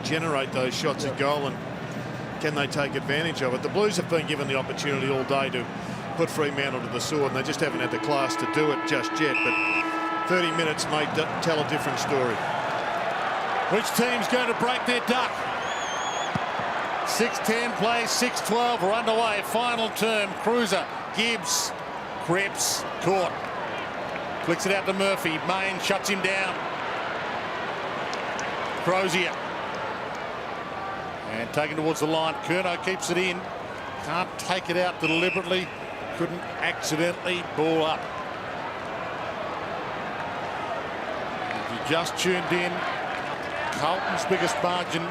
generate those shots at goal, and can they take advantage of it? The Blues have been given the opportunity all day to put Fremantle to the sword, and they just haven't had the class to do it just yet. But 30 minutes may tell a different story. Which team's going to break their duck? 6:10 play, 6:12. We're underway. Final term. Cruiser, Gibbs, Cripps, caught. Flicks it out to Murphy. Main shuts him down. Crozier. And taken towards the line. Curnow keeps it in. Can't take it out deliberately. Couldn't accidentally ball up. If you just tuned in, Carlton's biggest margin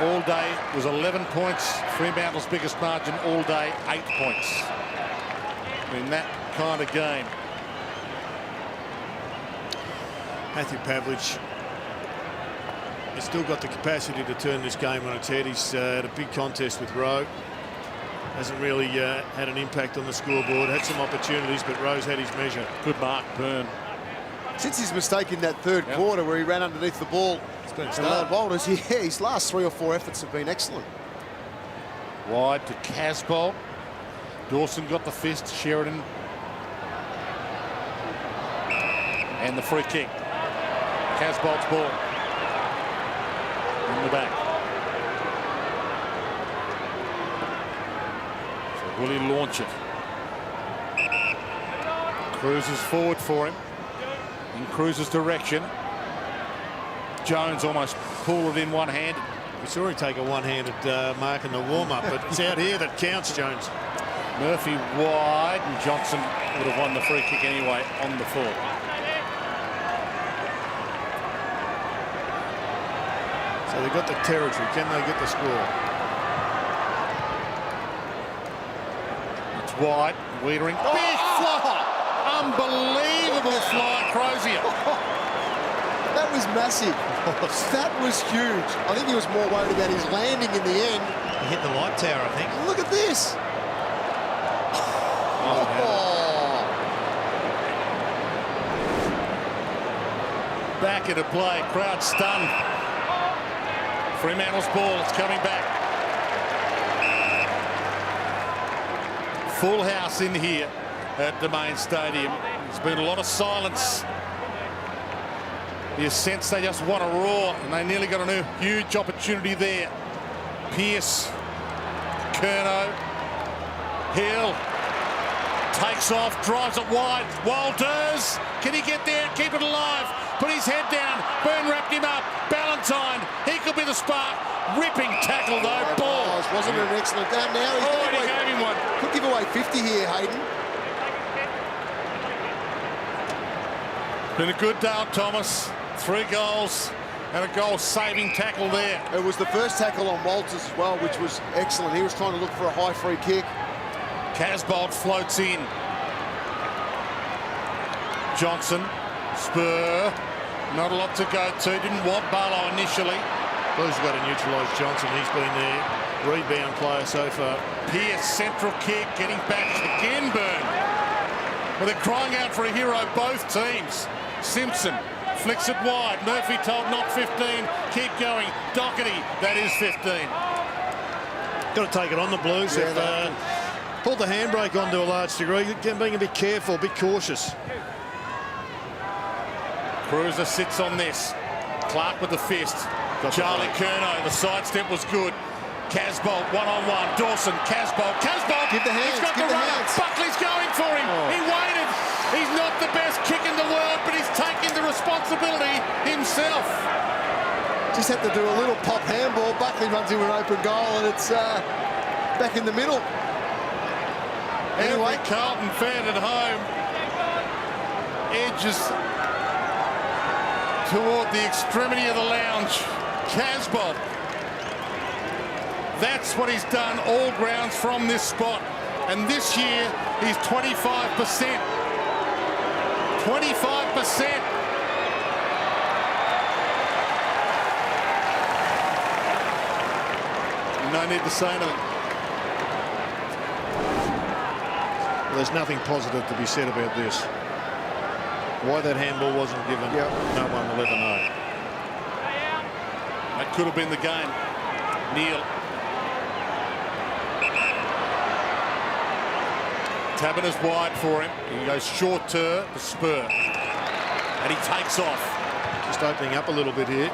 all day was 11 points. Fremantle's biggest margin all day, 8 points. In that kind of game. Matthew Pavlich has still got the capacity to turn this game on its head. He's had a big contest with Rowe. Hasn't really had an impact on the scoreboard. Had some opportunities, but Rowe's had his measure. Good mark, Byrne. Since his mistake in that third quarter where he ran underneath the ball, Walters, his last 3 or 4 efforts have been excellent. Wide to Casbolt. Dawson got the fist. Sheridan. And the free kick. Casbolt's ball. In the back. So will he launch it? Cruises forward for him. In Cruise's direction. Jones almost pulled it in one-handed. We saw him take a one-handed mark in the warm-up, but it's out here that counts, Jones. Murphy wide, and Johnson would have won the free kick anyway on the full. So they've got the territory. Can they get the score? It's wide. Wiedering. Big fly! Unbelievable fly, Crozier. That was massive. That was huge. I think he was more worried about his landing in the end. He hit the light tower, I think. Look at this. Back into play. Crowd stunned. Fremantle's ball. It's coming back. Full house in here at the main stadium. There's been a lot of silence. You sense they just want to roar, and they nearly got a new huge opportunity there. Pearce, Curnow, Hill, takes off, drives it wide. Walters, can he get there? Keep it alive. Put his head down. Byrne wrapped him up. Ballantyne, he could be the spark. Ripping tackle though. Ball. Wasn't it an excellent down now? He gave him one. Could give away 50 here, Hayden. Been a good day, Thomas. 3 goals and a goal-saving tackle there. It was the first tackle on Walters as well, which was excellent. He was trying to look for a high free kick. Casbolt floats in. Johnson, spur. Not a lot to go to. Didn't want Barlow initially. Blues have got to neutralise Johnson. He's been their rebound player so far. Pierce, central kick, getting back again, Byrne. Well, they're crying out for a hero, both teams. Simpson flicks it wide. Murphy told not 15. Keep going. Doherty, that is 15. Got to take it on the Blues. Yeah, They've pulled the handbrake on to a large degree. Being a bit careful, a bit cautious. Cruiser sits on this. Clark with the fist. Charlie Curnow, the sidestep was good. Casbolt, one-on-one. Dawson, Casbolt. Give the hands, He's got give the the runner. hands. Buckley's going for him. He waited. He's not the best kick in the world, but he's taking the responsibility himself. Just had to do a little pop handball. Buckley runs into an open goal, and it's back in the middle. Anyway, Carlton fan at home edges toward the extremity of the lounge. Casbolt. That's what he's done all grounds from this spot. And this year, he's 25%. 25%. No need to say anything. Well, there's nothing positive to be said about this. Why that handball wasn't given, no one will ever know. could have been the game. Neil. Taberner's wide for him. He goes short to the spur. And he takes off. Just opening up a little bit here.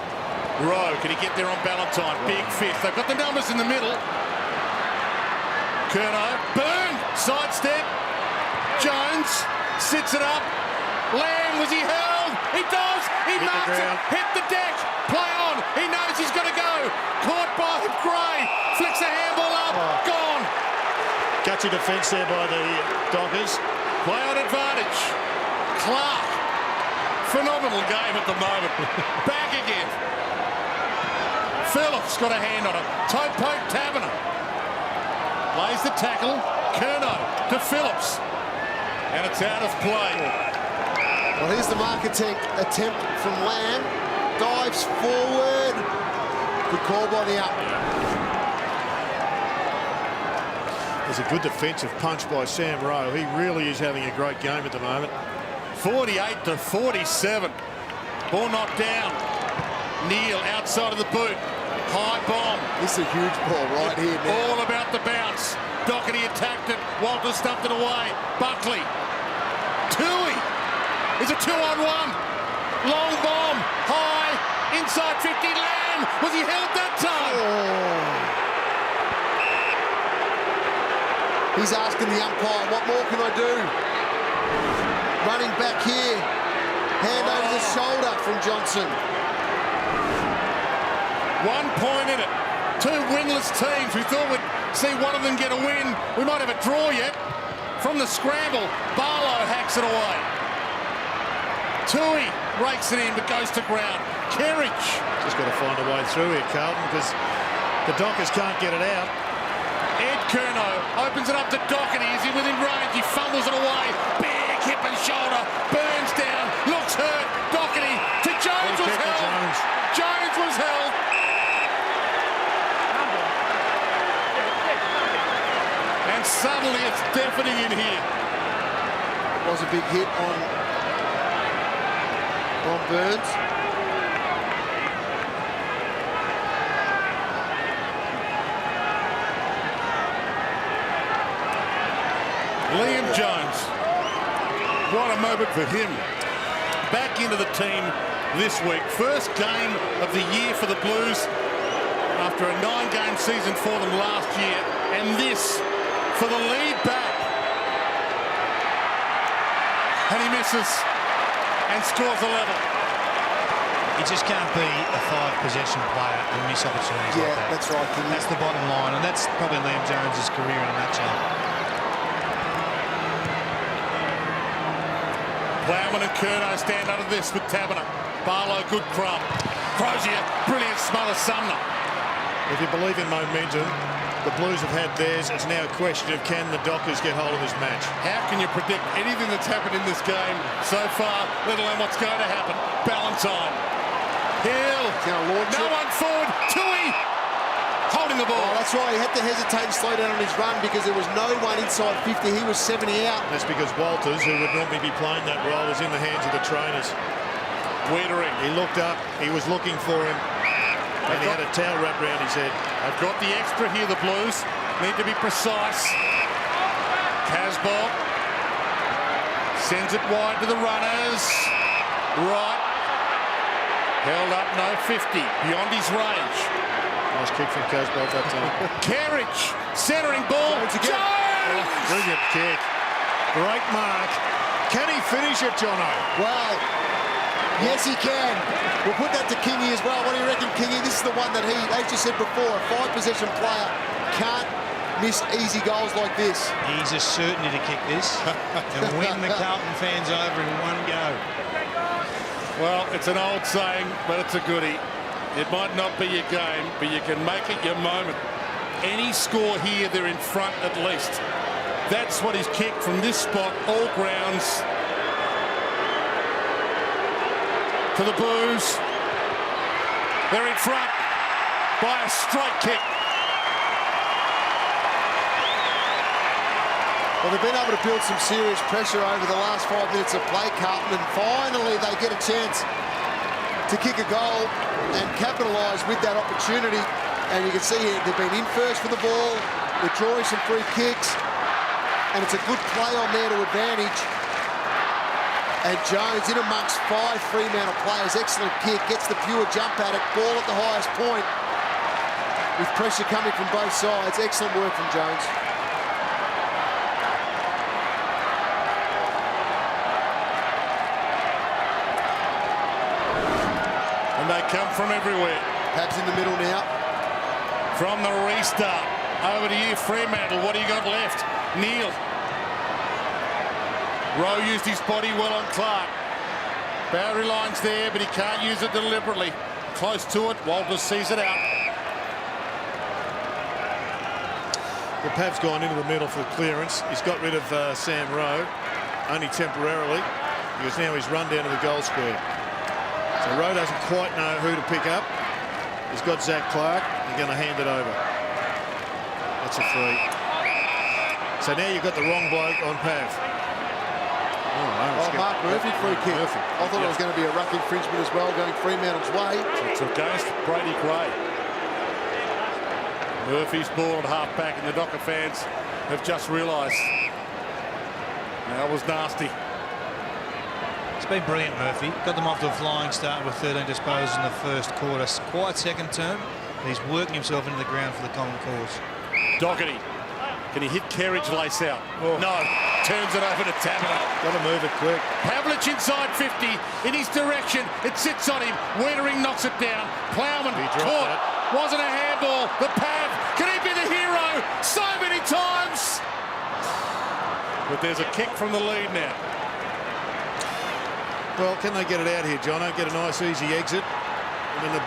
Rowe, can he get there on Ballantyne? Big fifth. They've got the numbers in the middle. Curnow, Byrne, sidestep. Jones sits it up. Lamb, was he held? He does. He marks it. Hit the deck. Play on. He knows he's got to go. Caught by Gray. Flicks the handball up. Gone. Gutsy defence there by the Dockers. Play on advantage. Clark. Phenomenal game at the moment. Back again. Phillips got a hand on it. Toe poke Taberner. Lays the tackle. Curnow to Phillips. And it's out of play. Well, here's the mark attempt from Lamb. Dives forward. Good call by the up. There's a good defensive punch by Sam Rowe. He really is having a great game at the moment. 48-47. Ball knocked down. Neil outside of the boot. High bomb. This is a huge ball right here now. All about the bounce. Doherty attacked it. Walter stuffed it away. Buckley. Toohey. Is a 2-on-1. Long bomb. High. Inside 50. Lamb. Was he held that time? Oh. He's asking the umpire, what more can I do? Running back here. Hand over the shoulder from Johnson. 1 point in it. Two winless teams. We thought we'd see one of them get a win. We might have a draw yet. From the scramble, Barlow hacks it away. Toohey rakes it in but goes to ground. Kerridge. Just got to find a way through here, Carlton, because the Dockers can't get it out. Ed Curnow opens it up to Doherty. Is he within range? He fumbles it away. Big hip and shoulder. Burns down. Looks hurt. Doherty to Jones was held. Jones was held. And suddenly it's deafening in here. It was a big hit on Burns. Liam Jones. What a moment for him. Back into the team this week. First game of the year for the Blues after a 9-game season for them last year. And this for the lead back. And he misses and scores a level. You just can't be a 5-possession player and miss opportunities like that. That's right. That's the bottom line, and that's probably Liam Jones' career in a nutshell. Plowman and Curnow stand under this with Taberner. Barlow, good crumb. Crozier, brilliant smother Sumner. If you believe in momentum, the Blues have had theirs. It's now a question of can the Dockers get hold of this match. How can you predict anything that's happened in this game so far, let alone what's going to happen? Ballantyne. Hill. No one forward. Toohey. Holding the ball. Oh, that's right. He had to hesitate and slow down on his run because there was no one inside 50. He was 70 out. That's because Walters, who would normally be playing that role, is in the hands of the trainers. Wiedering. He looked up. He was looking for him. And he had a towel wrapped around his head. They've got the extra here, the Blues. Need to be precise. Casbolt sends it wide to the runners. Right. Held up, no 50. Beyond his range. Nice kick from Casbolt that time. Kerridge, centering ball. Jones! Brilliant kick. Great mark. Can he finish it, Jono? Well, yes, he can. We'll put that to Kingy as well. What do you reckon, Kingy? This is the one that he, as you said before, a 5-possession player can't miss easy goals like this. He's a certainty to kick this and win the Carlton fans over in one go. Well, it's an old saying, but it's a goodie. It might not be your game, but you can make it your moment. Any score here, they're in front at least. That's what he's kicked from this spot, all grounds. To the Blues. They're in front by a straight kick. Well, they've been able to build some serious pressure over the last 5 minutes of play, Carlton, and finally they get a chance to kick a goal. and capitalise with that opportunity. And you can see here, they've been in first for the ball. They're drawing some free kicks. And it's a good play on there to advantage. And Jones in amongst 5 Fremantle players. Excellent kick, gets the pure jump at it. Ball at the highest point. With pressure coming from both sides. Excellent work from Jones. And they come from everywhere. Habs in the middle now. From the restart. Over to you, Fremantle. What do you got left? Neil. Rowe used his body well on Clark. Boundary line's there, but he can't use it deliberately. Close to it. Walters sees it out. The Pav's gone into the middle for the clearance. He's got rid of Sam Rowe, only temporarily, because now he's run down to the goal square. So Rowe doesn't quite know who to pick up. He's got Zach Clark. He's going to hand it over. That's a free. So now you've got the wrong bloke on Pav. Oh, Mark Murphy free kick. Murphy. I thought it was going to be a ruck infringement as well, going Fremantle's way. It's against Brady Gray. Murphy's ball at half-back, and the Docker fans have just realised that was nasty. It's been brilliant, Murphy. Got them off to a flying start with 13 disposals in the first quarter. Quiet second term. He's working himself into the ground for the common cause. Doherty. Can he hit Kerridge lace out? Oh. No. Turns it over to Taberner. Got to move it quick. Pavlich inside 50. In his direction. It sits on him. Wiedering knocks it down. Plowman caught. Wasn't a handball. The Pav. Can he be the hero? So many times. But there's a kick from the lead now. Well, can they get it out here, Jono? Get a nice, easy exit. I mean, the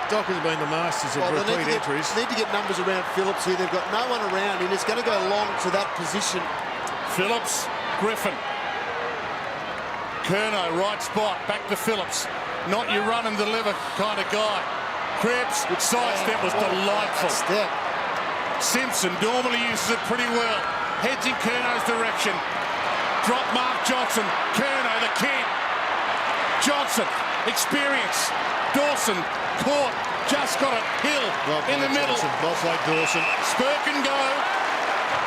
Dockers have been the masters of repeat entries. Need to get numbers around Phillips here. They've got no one around him. It's going to go long to that position. Phillips, Griffin. Curnow, right spot. Back to Phillips. Not your run and deliver kind of guy. Krebs, side step was delightful. Step. Simpson normally uses it pretty well. Heads in Curnow's direction. Drop Mark Johnson. Curnow, the kid. Johnson, experience. Dawson, caught. Just got it. Hill in the middle. Well played, Dawson. Spurk and go.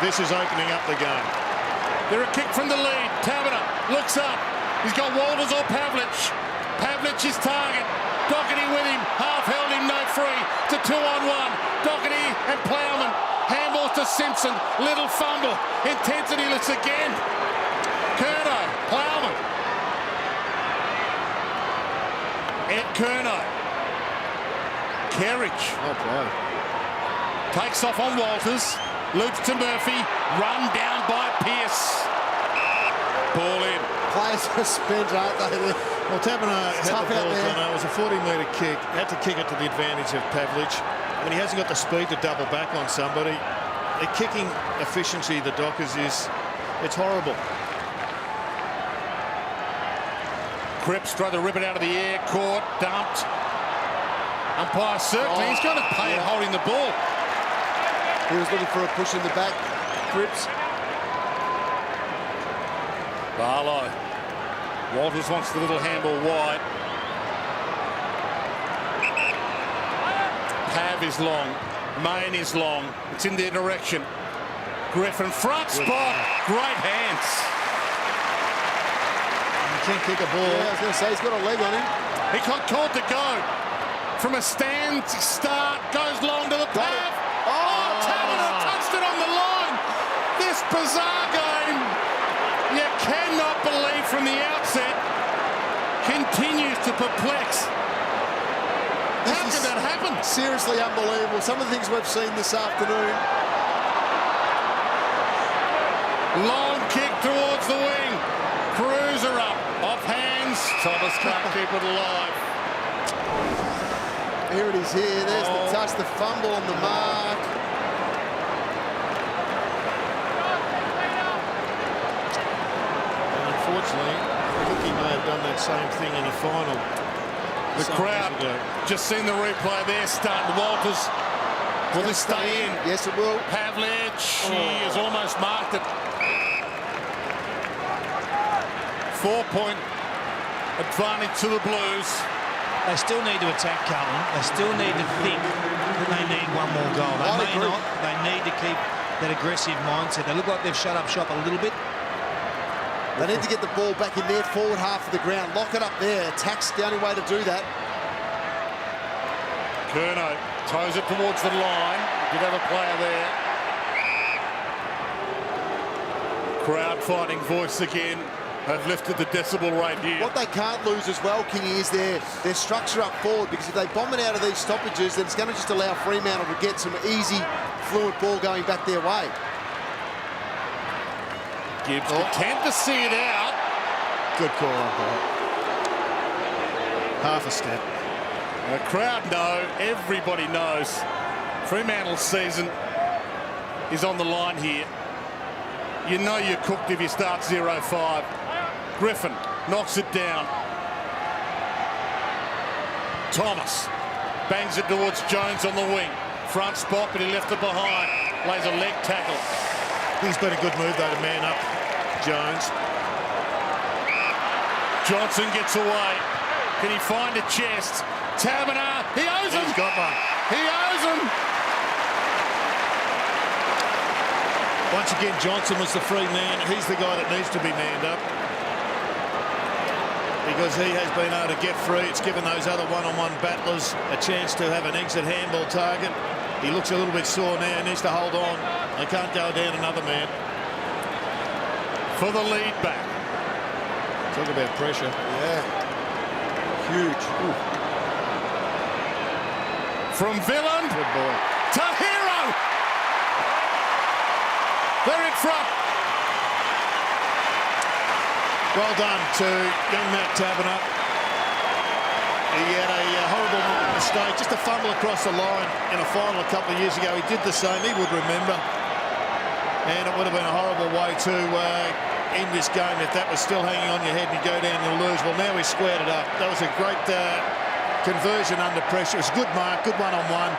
This is opening up the game. They're a kick from the lead. Taberner looks up. He's got Walters or Pavlich. Pavlich is target. Doherty with him. Half held him, no free. To 2-on-1. Doherty and Plowman. Handballs to Simpson. Little fumble. Intensity-less again. Curnow. Plowman. Ed Curnow. Kerridge. Oh, play. Takes off on Walters. Loops to Murphy. Run down by Pearce. Ball in. Players are spent, aren't they? Well, Taberner had tough the ball. out there. It was a 40-metre kick. Had to kick it to the advantage of Pavlich. I mean, he hasn't got the speed to double back on somebody. The kicking efficiency, the Dockers, it's horrible. Cripps tried to rip it out of the air. Caught. Dumped. Umpire circling. He's got to play it holding the ball. He was looking for a push in the back. Cripps. Barlow. Walters wants the little handball wide. Pav is long. Main is long. It's in their direction. Griffin front spot. Great hands. You can't kick a ball. Yeah, I was going to say, he's got a leg on him. He got called to go. From a stand start, goes long to the Pav. Oh, Taberner touched it on the line. This bizarre game, you cannot believe from the outset, continues to perplex. How could that happen? Seriously unbelievable. Some of the things we've seen this afternoon. Long kick towards the wing. Cruiser up. Off hands. Thomas can't keep it alive. Here it is here. There's the touch, the fumble on the mark. And unfortunately, I think he may have done that same thing in the final. The crowd just seen the replay there. Stunned. Walters. Will this stay in? Yes, it will. Pavlich. He has almost marked it. 4-point advantage to the Blues They still need to attack Carlton. They still need to think that they need one more goal. They may not. They need to keep that aggressive mindset. They look like they've shut up shop a little bit. They need to get the ball back in their forward half of the ground. Lock it up there. Attack's the only way to do that. Curnow toes it towards the line. Did have a player there. Crowd fighting voice again. They've lifted the decibel rate here. What they can't lose as well, Kingy, is their structure up forward, because if they bomb it out of these stoppages, then it's going to just allow Fremantle to get some easy, fluent ball going back their way. Gibbs content to see it out. Good call on that. Half a step. The crowd know, everybody knows, Fremantle's season is on the line here. You know you're cooked if you start 0-5. Griffin knocks it down. Thomas bangs it towards Jones on the wing. Front spot, but he left it behind. Lays a leg tackle. He's been a good move, though, to man up Jones. Johnson gets away. Can he find a chest? Taberner, he owes him. He's got one. He owes him. Once again, Johnson was the free man. He's the guy that needs to be manned up, because he has been able to get free. It's given those other one-on-one battlers a chance to have an exit handball target. He looks a little bit sore now, needs to hold on. They can't go down another man. For the lead back. Talk about pressure. Yeah. Huge. Ooh. From Villain. Good boy. To Hero. They're in front. Well done to young Matt Taberner. He had a horrible mistake, just a fumble across the line in a final a couple of years ago. He did the same, he would remember. And it would have been a horrible way to end this game if that was still hanging on your head and you go down and lose. Well, now he squared it up. That was a great conversion under pressure. It was a good mark, good one-on-one.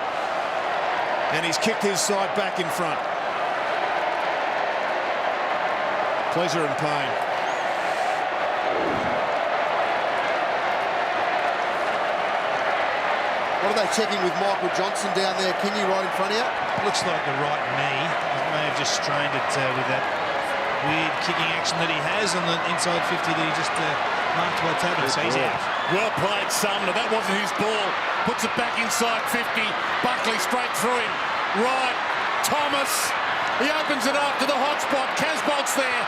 And he's kicked his side back in front. Pleasure and pain. What are they checking with Michael Johnson down there? Kingy right in front of you? Looks like the right knee. He may have just strained it with that weird kicking action that he has on the inside 50 that he just marked by Taberner. So he's out. Well played, Sumner. That wasn't his ball. Puts it back inside 50. Buckley straight through him. Right. Thomas. He opens it up to the hot spot. Casbolt's there.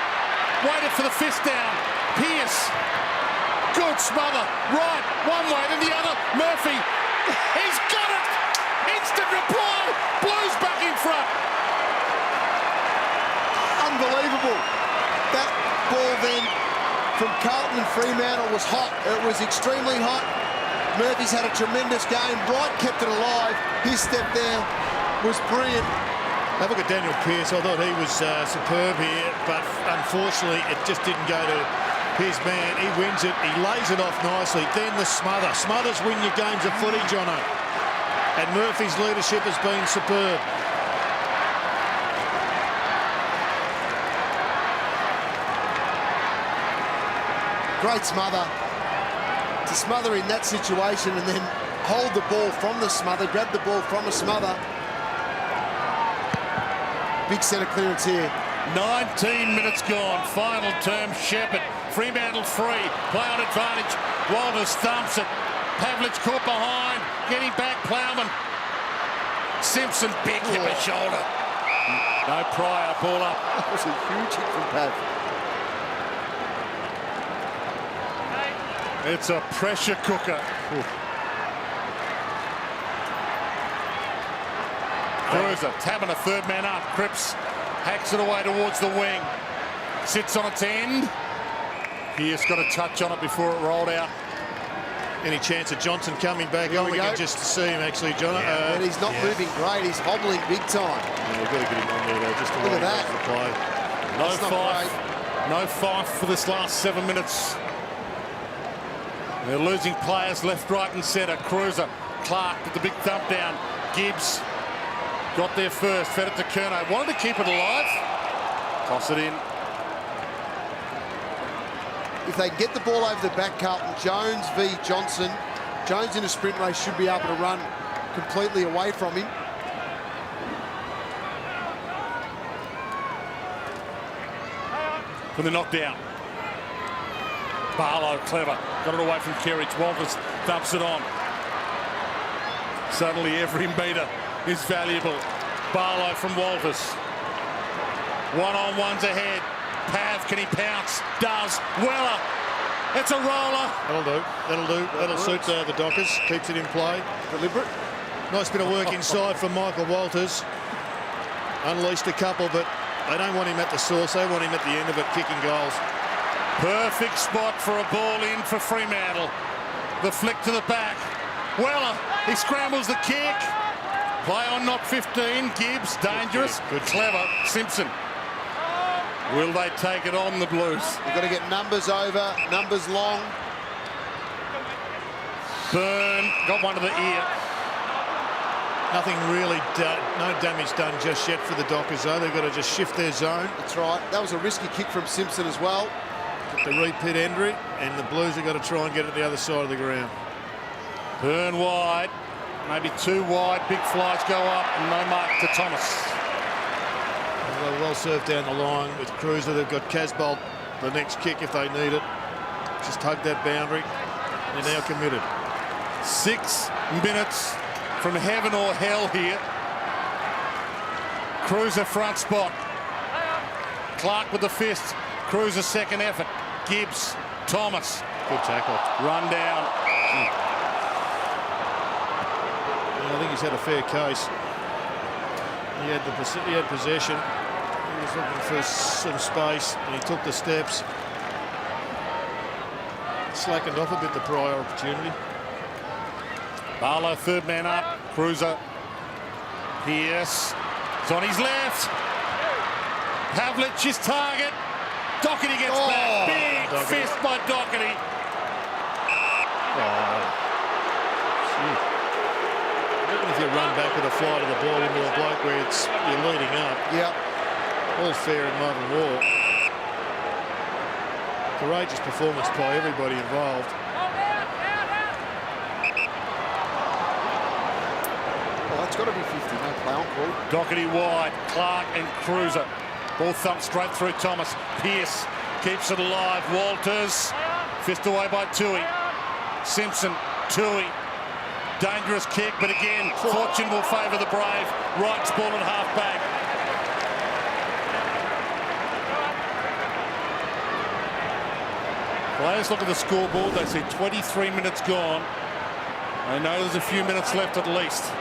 Waited for the fist down. Pearce. Good smother. Right. One way, then the other. Murphy. He's got it. Instant reply. Blues back in front. Unbelievable. That ball then from Carlton and Fremantle was hot. It was extremely hot. Murphy's had a tremendous game. Wright kept it alive. His step there was brilliant. Have a look at Daniel Pearce. I thought he was superb here, but unfortunately it just didn't go to his man. He wins it. He lays it off nicely. Then the smother. Smothers win your games of footy, Jono. And Murphy's leadership has been superb. Great smother. To smother in that situation and then hold the ball from the smother, grab the ball from a smother. Big centre clearance here. 19 minutes gone. Final term, Shepherd. Fremantle free. Play on advantage. Walters thumps it. Pavlich caught behind. Getting back, Plowman. Simpson, big hip and shoulder. No Pryor, ball up. That was a huge hit from Pav. It's a pressure cooker. Cruiser, Taberner, third man up. Cripps hacks it away towards the wing. Sits on its end. Pearce got a touch on it before it rolled out. Any chance of Johnson coming back? Here we We go. can just see him actually, John. But he's not moving great. He's hobbling big time. We've got to get him on there, though, just to Look at that. the play. No That's not five. No five for this last 7 minutes. They're losing players left, right and centre. Cruiser, Clark with the big thump down. Gibbs got there first, fed it to Curnow. Wanted to keep it alive. Toss it in. If they can get the ball over the back, Carlton, Jones v Johnson, Jones in a sprint race should be able to run completely away from him. For the knockdown. Barlow, clever. Got it away from Kerridge. Walters dumps it on. Suddenly every metre is valuable. Barlow from Walters. One-on-ones ahead. Pav, can he pounce? Does. Weller. It's a roller. That'll do. That'll do. That'll suit the Dockers. Keeps it in play. Deliberate. Nice bit of work inside from Michael Walters. Unleashed a couple, but they don't want him at the source. They want him at the end of it, kicking goals. Perfect spot for a ball in for Fremantle. The flick to the back. Weller, he scrambles the kick. Play on, not 15. Gibbs, dangerous. Good. Clever. Simpson. Will they take it on, the Blues? You've got to get numbers over, numbers long. Burn, got one to the ear. Nothing really done, no damage done just yet for the Dockers, though. They've got to just shift their zone. That's right. That was a risky kick from Simpson as well. Get the repeat entry, and the Blues have got to try and get it the other side of the ground. Burn wide, maybe too wide. Big flies go up, and no mark to Thomas. Well served down the line with Cruiser. They've got Casbolt the next kick if they need it. Just hug that boundary. They're now committed. 6 minutes from heaven or hell here. Cruiser front spot. Clark with the fist. Cruiser second effort. Gibbs, Thomas. Good tackle. Run down. I think he's had a fair case. He had possession. He was looking for some space, and he took the steps. Slackened off a bit the prior opportunity. Barlow, third man up. Cruiser. Pierce. It's on his left. Pavlich, his target. Doherty gets back. Big Doherty. fist by Doherty. Even if you run back with a fly to the ball into a bloke where you're leading up. Yep. All fair in love and war. Courageous performance by everybody involved. Well, that's got to be 50. No play on call. Doherty wide. Clark and Cruiser. Ball thumped straight through Thomas. Pierce keeps it alive. Walters. Fist away by Tui. Simpson. Tui. Dangerous kick, but again, fortune will favour the brave. Wright's ball at half back. Players look at the scoreboard. They see 23 minutes gone. They know there's a few minutes left at least.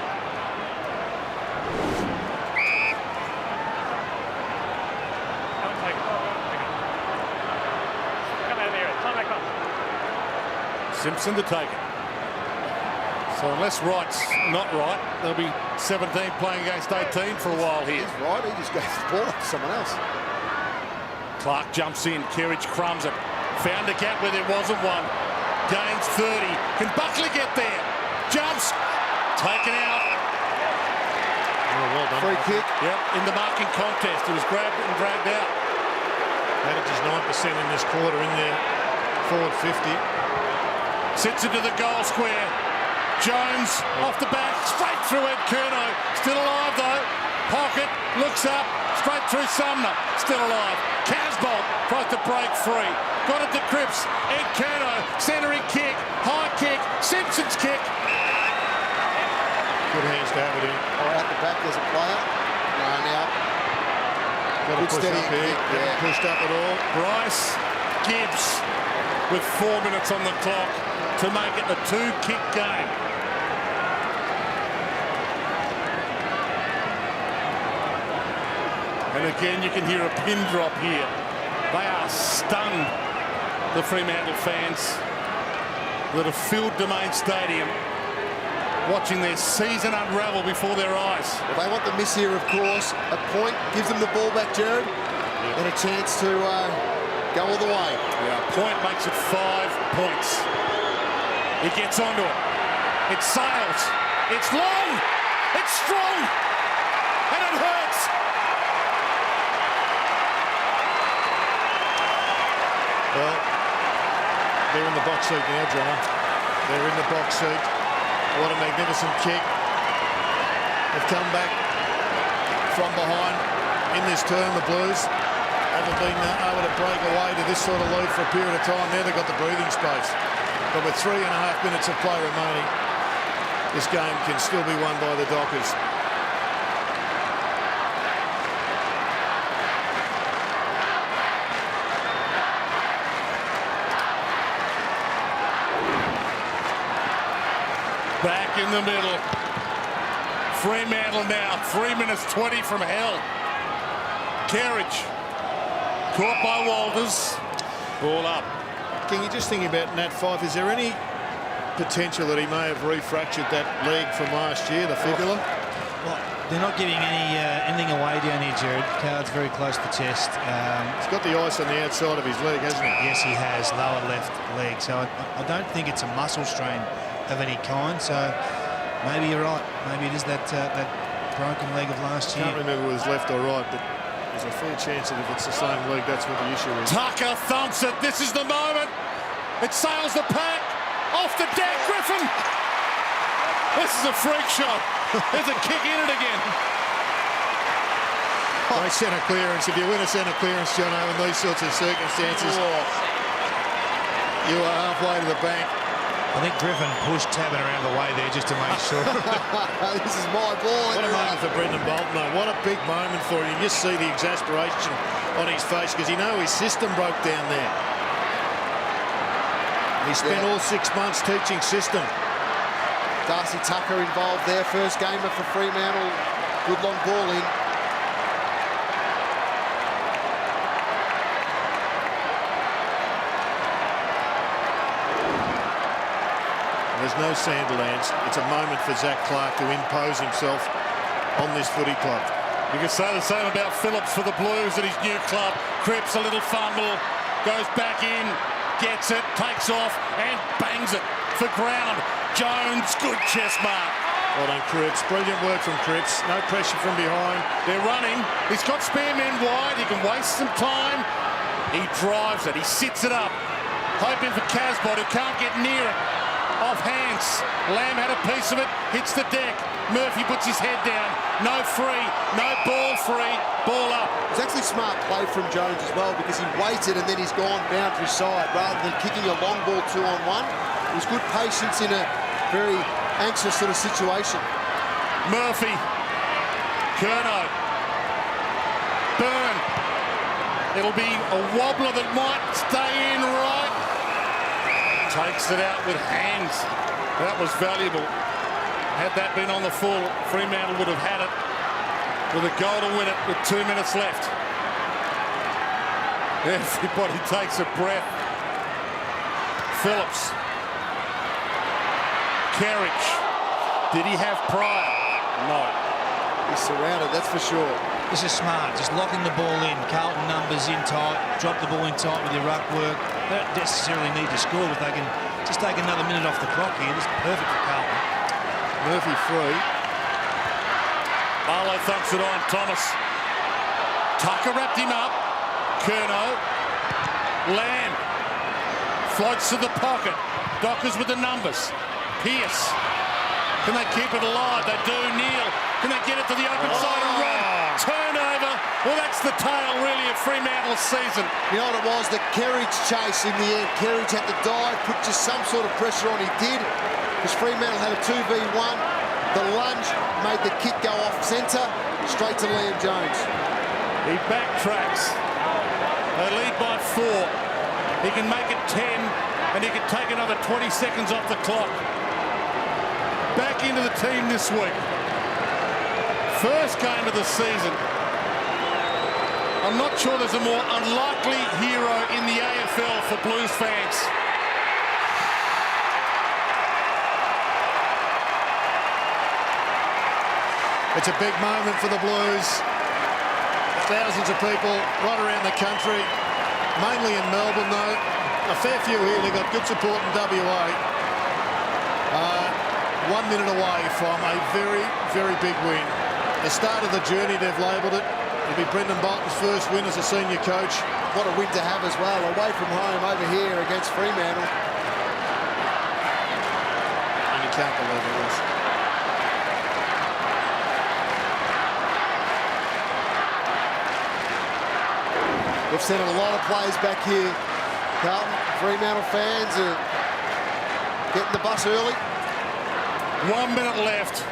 Simpson to take it. So unless Wright's not right, there'll be 17 playing against 18 for a while here. He's right. He just gave the ball up to someone else. Clark jumps in. Kerridge crumbs it. Found a gap where there wasn't one. Gains 30. Can Buckley get there? Jumps. Taken out. Oh, well done. Free kick. Yep, in the marking contest. He was grabbed and dragged out. Averages 9% in this quarter in there. Forward 50. Sits into the goal square. Jones off the back, straight through Ed Curnow. Still alive though. Pocket, looks up, straight through Sumner. Still alive. Casbolt tries to break free. Got it to Cripps. Ed Curnow, centering kick, high kick, Simpson's kick. Good hands to have it in. Oh, out the back, there's a player. No, now. Got to Good push steady up here. kick, Haven't yeah. pushed up at all. Bryce Gibbs with 4 minutes on the clock to make it a 2-kick game. And again, you can hear a pin drop here. They are stunned, the Fremantle fans that have filled Domain Stadium, watching their season unravel before their eyes. Well, they want the miss here, of course. A point gives them the ball back, Jared, and a chance to go all the way. Yeah, a point makes it 5 points. He gets onto it. It sails. It's long. It's strong. And it hurts. Well, they're in the box seat now, John. They're in the box seat. What a magnificent kick. They've come back from behind in this turn, the Blues. Haven't been able to break away to this sort of lead for a period of time. Now they've got the breathing space. But with 3.5 minutes of play remaining, this game can still be won by the Dockers. Back in the middle. Fremantle now, 3 minutes 20 from hell. Kerridge, caught by Walters. Ball up. Can you just think about Nat Fyfe? Is there any potential that he may have refractured that leg from last year, the fibula? Well, they're not giving anything away down here, Jared. Card's very close to the chest. He's got the ice on the outside of his leg, hasn't he? Yes, he has. Lower left leg. So I don't think it's a muscle strain of any kind. So maybe you're right. Maybe it is that broken leg of last year. Can't remember whether it was left or right, but there's a fair chance that if it's the same leg, that's what the issue is. Tucker thumps it. This is the moment. It sails the pack. Off the deck, Griffin. This is a freak shot. There's a kick in it again. Great centre clearance. If you win a centre clearance, Jono, in these sorts of circumstances, you are halfway to the bank. I think Griffin pushed Tabin around the way there just to make sure. This is my ball. What a moment for Brendan Bolton, though. What a big moment for him. You just see the exasperation on his face because you know his system broke down there. He spent all 6 months teaching system. Darcy Tucker involved there. First gamer for Fremantle. Good long ball in. There's no Sandilands. It's a moment for Zach Clark to impose himself on this footy club. You can say the same about Phillips for the Blues at his new club. Cripps a little fumble, goes back in, gets it, takes off and bangs it for ground. Jones, good chest mark. Well done, Cripps. Brilliant work from Cripps. No pressure from behind. They're running. He's got spare men wide. He can waste some time. He drives it. He sits it up, hoping for Casbot, who can't get near it. Off hands. Lamb had a piece of it. Hits the deck. Murphy puts his head down. No free. No ball free. Ball up. It's actually smart play from Jones as well because he waited and then he's gone boundary side rather than kicking a long ball 2-on-1. It was good patience in a very anxious sort of situation. Murphy. Curnow. Byrne. It'll be a wobbler that might stay in right. Takes it out with hands. That was valuable. Had that been on the full, Fremantle would have had it with a goal to win it with 2 minutes left. Everybody takes a breath. Phillips. Kerridge. Did he have Pryor? No. He's surrounded, that's for sure. This is smart, just locking the ball in. Carlton numbers in tight, drop the ball in tight with your ruck work. They don't necessarily need to score, but they can just take another minute off the clock here. This is perfect for Carlton. Murphy free. Arlo thumps it on. Thomas. Tucker wrapped him up. Curnow. Lamb. Floats to the pocket. Dockers with the numbers. Pearce. Can they keep it alive? They do. Neil. Can they get it to the open side and run? Turnover. Well, that's the tale, really, of Fremantle's season. You know what it was? The Kerridge chase in the end. Kerridge had to dive, put just some sort of pressure on. He did, because Fremantle had a 2v1. The lunge made the kick go off centre, straight to Liam Jones. He backtracks. They lead by 4. He can make it 10, and he can take another 20 seconds off the clock. Back into the team this week. First game of the season. I'm not sure there's a more unlikely hero in the AFL for Blues fans. It's a big moment for the Blues. Thousands of people right around the country, mainly in Melbourne though. A fair few here. They've got good support in WA. 1 minute away from a very, very big win. The start of the journey, they've labelled it. It'll be Brendan Bolton's first win as a senior coach. What a win to have as well, away from home over here against Fremantle. can't believe it was. We've sent a lot of players back here. Carlton, Fremantle fans are getting the bus early. 1 minute left.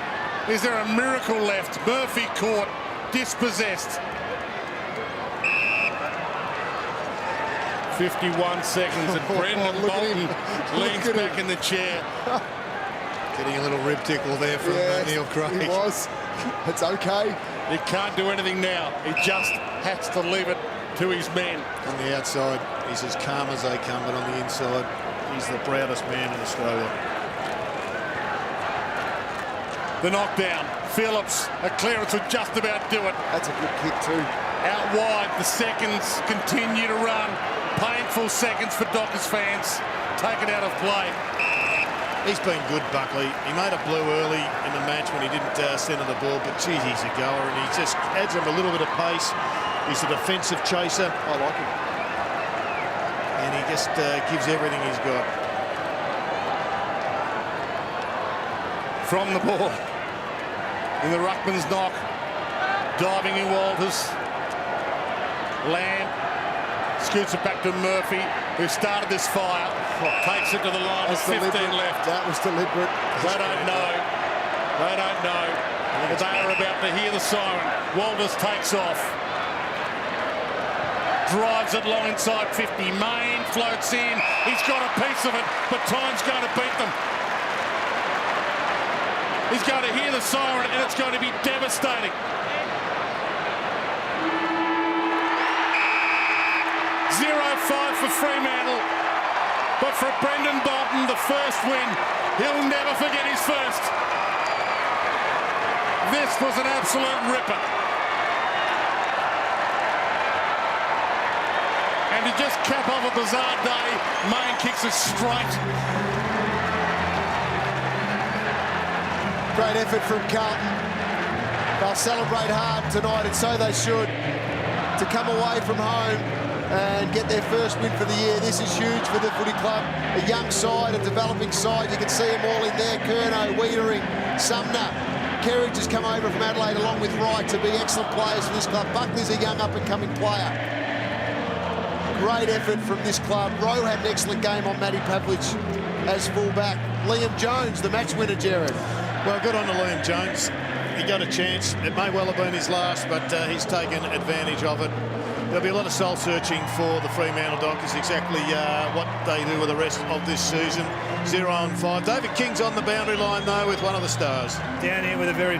Is there a miracle left? Murphy caught, dispossessed. 51 seconds and Brendan Bolton leans back in the chair. Getting a little rib tickle there from Neil Craig. He was. It's okay. He can't do anything now. He just has to leave it to his men. On the outside, he's as calm as they come, but on the inside, he's the proudest man in Australia. The knockdown. Phillips, a clearance would just about do it. That's a good kick too. Out wide, the seconds continue to run. Painful seconds for Dockers fans. Taken out of play. He's been good, Buckley. He made a blue early in the match when he didn't centre the ball, but geez, he's a goer, and he just adds him a little bit of pace. He's a defensive chaser. I like him. And he just gives everything he's got. From the ball. In the ruckman's knock. Diving in Walters. Lamb scoots it back to Murphy, who started this fire. Takes it to the line with 15 left. That was deliberate. They don't know. They don't know. They are about to hear the siren. Walters takes off. Drives it long inside 50. Main floats in. He's got a piece of it, but time's going to beat them. He's going to hear the siren, and it's going to be devastating. 0-5 for Fremantle. But for Brendan Bolton, the first win, he'll never forget his first. This was an absolute ripper. And to just cap off a bizarre day, Main kicks it straight. Great effort from Carlton. They'll celebrate hard tonight, and so they should. To come away from home and get their first win for the year. This is huge for the footy club. A young side, a developing side. You can see them all in there. Curnow, Wiedering, Sumner. Kerridge has come over from Adelaide along with Wright to be excellent players for this club. Buckley's a young up-and-coming player. Great effort from this club. Rowe had an excellent game on Matty Pavlich as fullback. Liam Jones, the match winner, Jared. Well, good on to Liam Jones. He got a chance. It may well have been his last, but he's taken advantage of it. There'll be a lot of soul-searching for the Fremantle Dockers, exactly what they do with the rest of this season. 0-5. David King's on the boundary line, though, with one of the stars. Down here with a very